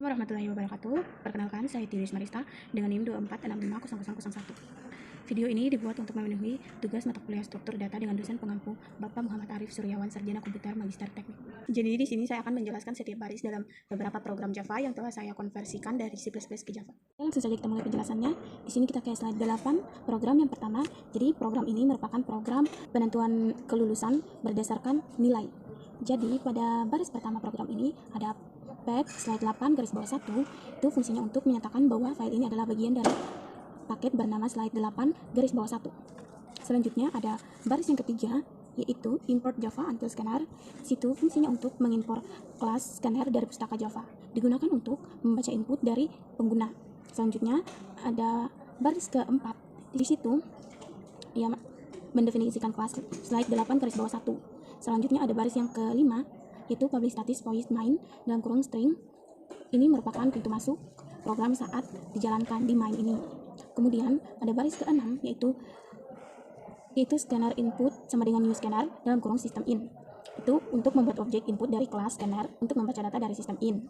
Warahmatullahi wabarakatuh. Perkenalkan, saya Tiwis Marista dengan NIM 24650001. Video ini dibuat untuk memenuhi tugas mata kuliah struktur data dengan dosen pengampu Bapak Muhammad Arif Suryawan, Sarjana Komputer Magister Teknik. Jadi di sini saya akan menjelaskan setiap baris dalam beberapa program Java yang telah saya konversikan dari C++ ke Java. Langsung saja kita mulai penjelasannya. Di sini kita ke slide 8, program yang pertama. Jadi program ini merupakan program penentuan kelulusan berdasarkan nilai. Jadi pada baris pertama program ini ada pack slide 8 garis bawah 1, itu fungsinya untuk menyatakan bahwa file ini adalah bagian dari paket bernama slide 8 garis bawah 1. Selanjutnya ada baris yang ketiga, yaitu import Java until scanner. Situ fungsinya untuk mengimport kelas scanner dari pustaka Java, digunakan untuk membaca input dari pengguna. Selanjutnya ada baris keempat, di situ ia mendefinisikan kelas slide 8 garis bawah 1. Selanjutnya ada baris yang kelima, yaitu public static void main dalam kurung string. Ini merupakan pintu masuk program saat dijalankan di main ini. Kemudian ada baris ke-6, yaitu scanner input sama dengan new scanner dalam kurung system in. Itu untuk membuat objek input dari kelas scanner untuk membaca data dari sistem in.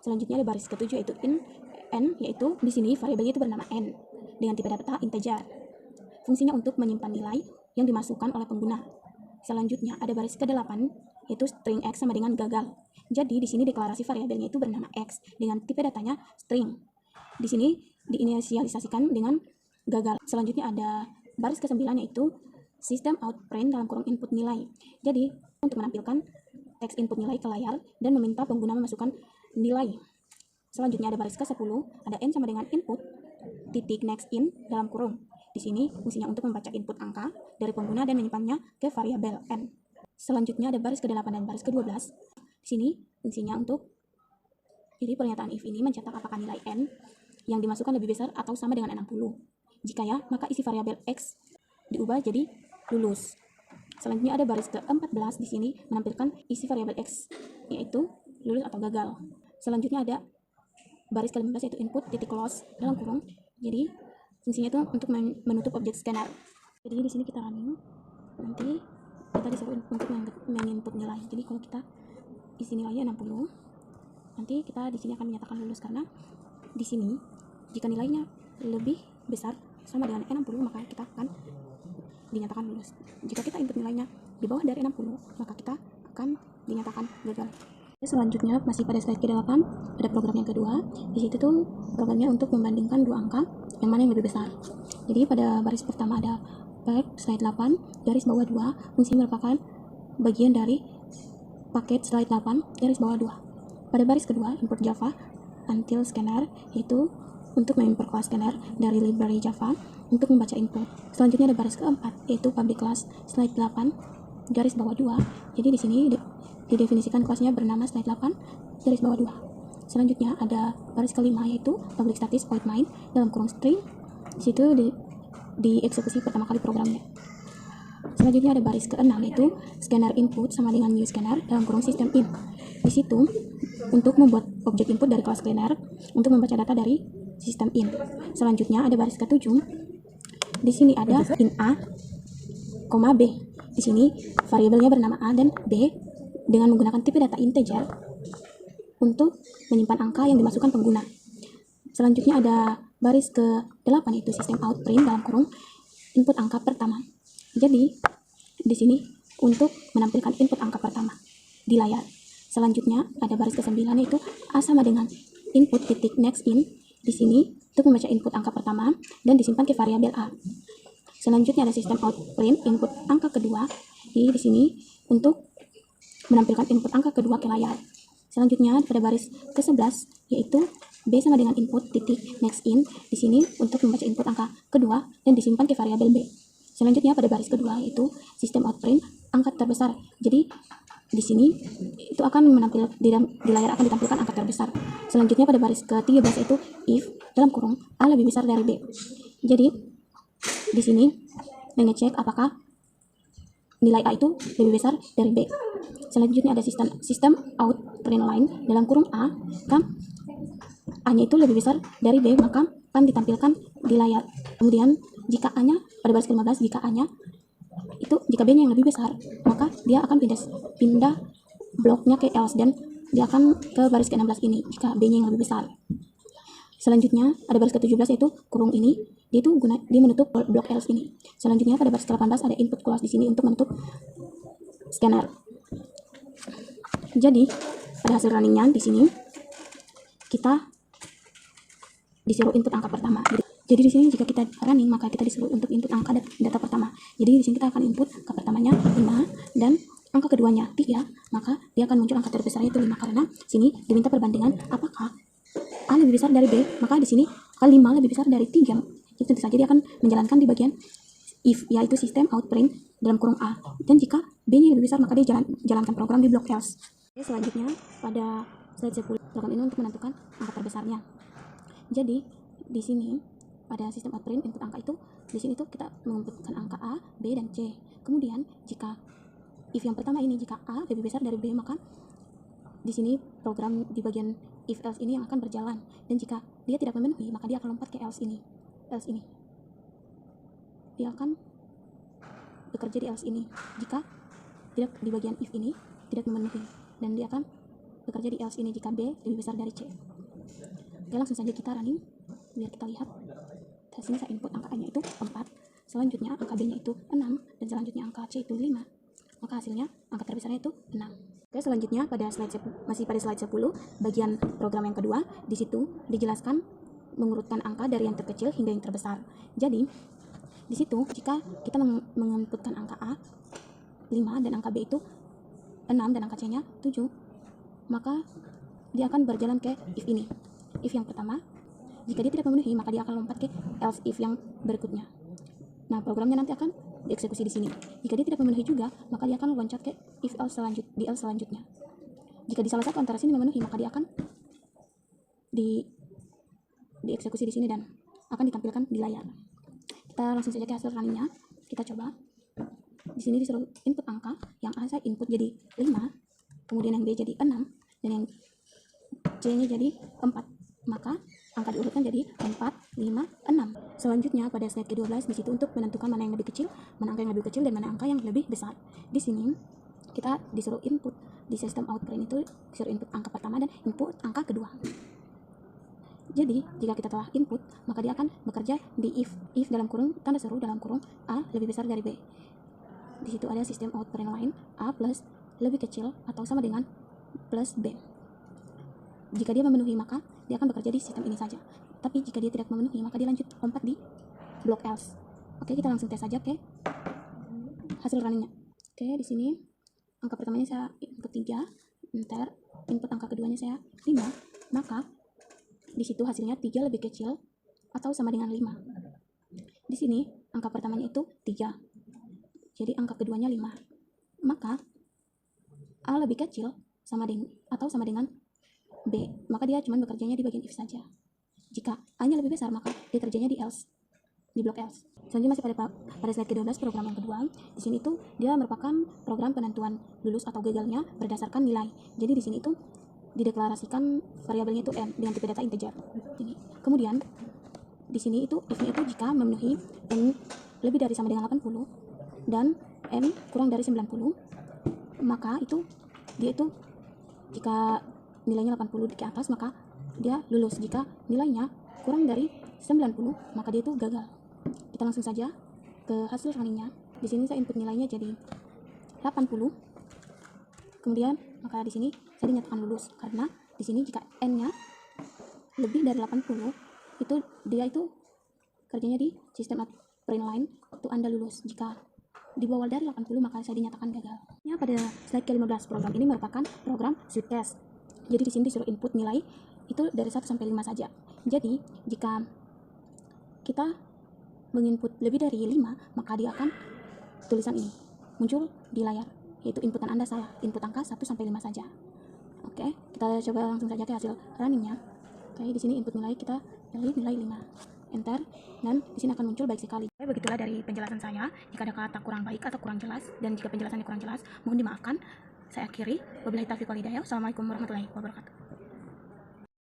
Selanjutnya ada baris ke-7, yaitu n, yaitu di sini variabelnya itu bernama n dengan tipe data integer. Fungsinya untuk menyimpan nilai yang dimasukkan oleh pengguna. Selanjutnya ada baris ke-8, yaitu string x sama dengan gagal. Jadi di sini deklarasi variabelnya itu bernama x dengan tipe datanya string. Di sini diinisialisasikan dengan gagal. Selanjutnya ada baris ke-9, yaitu system out print dalam kurung input nilai. Jadi untuk menampilkan teks input nilai ke layar dan meminta pengguna memasukkan nilai. Selanjutnya ada baris ke-10, ada n sama dengan input titik next in dalam kurung. Di sini fungsinya untuk membaca input angka dari pengguna dan menyimpannya ke variabel n. Selanjutnya ada baris ke-8 dan baris ke-12. Di sini fungsinya untuk, jadi pernyataan if ini mencetak apakah nilai n yang dimasukkan lebih besar atau sama dengan 60. Jika ya, maka isi variabel x diubah jadi lulus. Selanjutnya ada baris ke-14, di sini menampilkan isi variabel x, yaitu lulus atau gagal. Selanjutnya ada baris ke-15, yaitu input titik close dalam kurung. Jadi fungsinya itu untuk menutup objek scanner. Jadi di sini kita running, nanti kita disuruh untuk menginput nilai. Jadi kalau kita isi nilainya 60, nanti kita di sini akan menyatakan lulus, karena di sini jika nilainya lebih besar sama dengan 60, maka kita akan dinyatakan lulus. Jika kita input nilainya di bawah dari 60, maka kita akan dinyatakan gagal. Selanjutnya masih pada slide ke-8, ada program yang kedua. Di situ tuh programnya untuk membandingkan dua angka yang mana yang lebih besar. Jadi pada baris pertama ada pack slide 8 garis bawah 2, fungsi merupakan bagian dari paket slide 8 garis bawah 2. Pada baris kedua import Java until scanner, yaitu untuk mengimport kelas scanner dari library Java untuk membaca input. Selanjutnya ada baris keempat, yaitu public class slide 8 garis bawah 2. Jadi di sini didefinisikan kelasnya bernama slide 8 garis bawah 2. Selanjutnya ada baris kelima, yaitu public static void main dalam kurung string. Di situ dieksekusi pertama kali programnya. Selanjutnya ada baris ke-6, yaitu scanner input sama dengan new scanner dalam kurung system in. Di situ untuk membuat objek input dari kelas scanner untuk membaca data dari sistem in. Selanjutnya ada baris ke-7. Di sini ada in A, B. Di sini variabelnya bernama A dan B dengan menggunakan tipe data integer untuk menyimpan angka yang dimasukkan pengguna. Selanjutnya ada baris ke-8, yaitu system out print dalam kurung input angka pertama. Jadi di sini untuk menampilkan input angka pertama di layar. Selanjutnya ada baris ke-9, yaitu A sama dengan input titik next in. Di sini untuk membaca input angka pertama dan disimpan ke variabel A. Selanjutnya ada system out print input angka kedua. Jadi di sini untuk menampilkan input angka kedua ke layar. Selanjutnya pada baris ke-11, yaitu B sama dengan input titik next in. Di sini untuk membaca input angka kedua dan disimpan ke variabel B. Selanjutnya pada baris kedua, yaitu system out print angka terbesar. Jadi di sini itu akan menampil di layar akan ditampilkan angka terbesar. Selanjutnya pada baris ke-13, yaitu if dalam kurung A lebih besar dari B. Jadi di sini mengecek apakah nilai A itu lebih besar dari B. Selanjutnya ada system out print line dalam kurung A, A-nya itu lebih besar dari B, maka akan ditampilkan di layar. Kemudian jika A-nya pada baris ke-15, jika A-nya itu jika B-nya yang lebih besar, maka dia akan pindah bloknya ke else dan dia akan ke baris ke-16 ini jika B-nya yang lebih besar. Selanjutnya ada baris ke-17 yaitu kurung ini, dia menutup blok else ini. Selanjutnya pada baris ke-18 ada input close di sini untuk menutup scanner. Jadi pada hasil runningnya di sini kita disuruh input angka pertama. Jadi di sini jika kita running maka kita disuruh untuk input angka data pertama. Jadi di sini kita akan input angka pertamanya 5 dan angka keduanya 3, maka dia akan muncul angka terbesarnya itu 5 karena sini diminta perbandingan apakah A lebih besar dari B, maka di sini kalau 5 lebih besar dari 3. Jadi tentu saja dia akan menjalankan di bagian if, yaitu sistem out print dalam kurung A. Dan jika B-nya lebih besar maka dia jalankan program di blok else. Selanjutnya pada slide 10 program ini untuk menentukan angka terbesarnya. Jadi di sini pada sistem out print input angka itu di sini tuh kita menginputkan angka A, B dan C. Kemudian jika if yang pertama ini jika A lebih besar dari B maka di sini program di bagian if else ini yang akan berjalan, dan jika dia tidak memenuhi maka dia akan lompat ke else ini. Dia akan bekerja di else ini jika tidak di bagian if ini tidak memenuhi, dan dia akan bekerja di else ini jika B lebih besar dari C. Oke, langsung saja kita running biar kita lihat. Di sini saya input angka A nya itu 4, selanjutnya angka B nya itu 6, dan selanjutnya angka C itu 5, maka hasilnya angka terbesarnya itu 6. Oke, selanjutnya masih pada slide 10 bagian program yang kedua. Di situ dijelaskan mengurutkan angka dari yang terkecil hingga yang terbesar. Jadi di situ jika kita menginputkan angka A 5 dan angka B itu 6 dan angka C nya 7, maka dia akan berjalan ke if ini. If yang pertama, jika dia tidak memenuhi maka dia akan lompat ke else if yang berikutnya. Nah, programnya nanti akan dieksekusi di sini. Jika dia tidak memenuhi juga, maka dia akan loncat ke if else selanjutnya. Jika di salah satu antara sini memenuhi, maka dia akan dieksekusi di sini dan akan ditampilkan di layar. Kita langsung saja ke hasil runningnya. Kita coba. Di sini disuruh input angka, yang A saya input jadi 5, kemudian yang B jadi 6, dan yang C-nya jadi 4. Maka angka diurutkan jadi 4, 5, 6. Selanjutnya pada slide ke-12 di situ untuk menentukan mana yang lebih kecil, mana angka yang lebih kecil dan mana angka yang lebih besar. Di sini kita disuruh input di sistem out print itu disuruh input angka pertama dan input angka kedua. Jadi jika kita telah input maka dia akan bekerja di if dalam kurung tanda seru dalam kurung A lebih besar dari B. Di situ ada sistem out print line A plus lebih kecil atau sama dengan plus B. Jika dia memenuhi maka dia akan bekerja di sistem ini saja. Tapi jika dia tidak memenuhi maka dia lanjut lompat di block else. Oke, kita langsung tes saja ke hasil runningnya. Oke, di sini angka pertamanya saya input 3, enter, input angka keduanya saya 5, maka di situ hasilnya 3 lebih kecil atau sama dengan 5. Di sini angka pertamanya itu 3. Jadi angka keduanya 5. Maka A lebih kecil sama dengan B, maka dia cuma bekerjanya di bagian if saja. Jika A-nya lebih besar maka dia kerjanya di else, di blok else. Selanjutnya masih pada slide ke-12 program yang kedua. Di sini tuh dia merupakan program penentuan lulus atau gagalnya berdasarkan nilai. Jadi di sini tuh dideklarasikan variabelnya itu n dengan tipe data integer. Ini. Kemudian di sini itu if-nya itu jika memenuhi n lebih dari sama dengan 80 dan n kurang dari 90, maka itu dia itu jika nilainya 80 ke atas maka dia lulus. Jika nilainya kurang dari 90 maka dia itu gagal. Kita langsung saja ke hasil runningnya. Di sini saya input nilainya jadi 80. Kemudian maka di sini saya dinyatakan lulus karena di sini jika n-nya lebih dari 80 itu dia itu kerjanya di sistem print line itu Anda lulus. Jika di bawah dari 80 maka saya dinyatakan gagal. Ya, pada slide ke-15 program ini merupakan program speed test. Jadi di sini disuruh input nilai itu dari 1 sampai 5 saja. Jadi jika kita menginput lebih dari 5 maka dia akan tulisan ini muncul di layar, yaitu inputan Anda salah, input angka 1 sampai 5 saja. Oke, kita coba langsung saja ke hasil runningnya. Oke, di sini input nilai kita pilih nilai 5, enter, dan di sini akan muncul baik sekali. Oke, begitulah dari penjelasan saya. Jika ada kata kurang baik atau kurang jelas, dan jika penjelasannya kurang jelas, mohon dimaafkan. Saya akhiri. Wabillahi taufiq wal hidayah. Wassalamualaikum warahmatullahi wabarakatuh.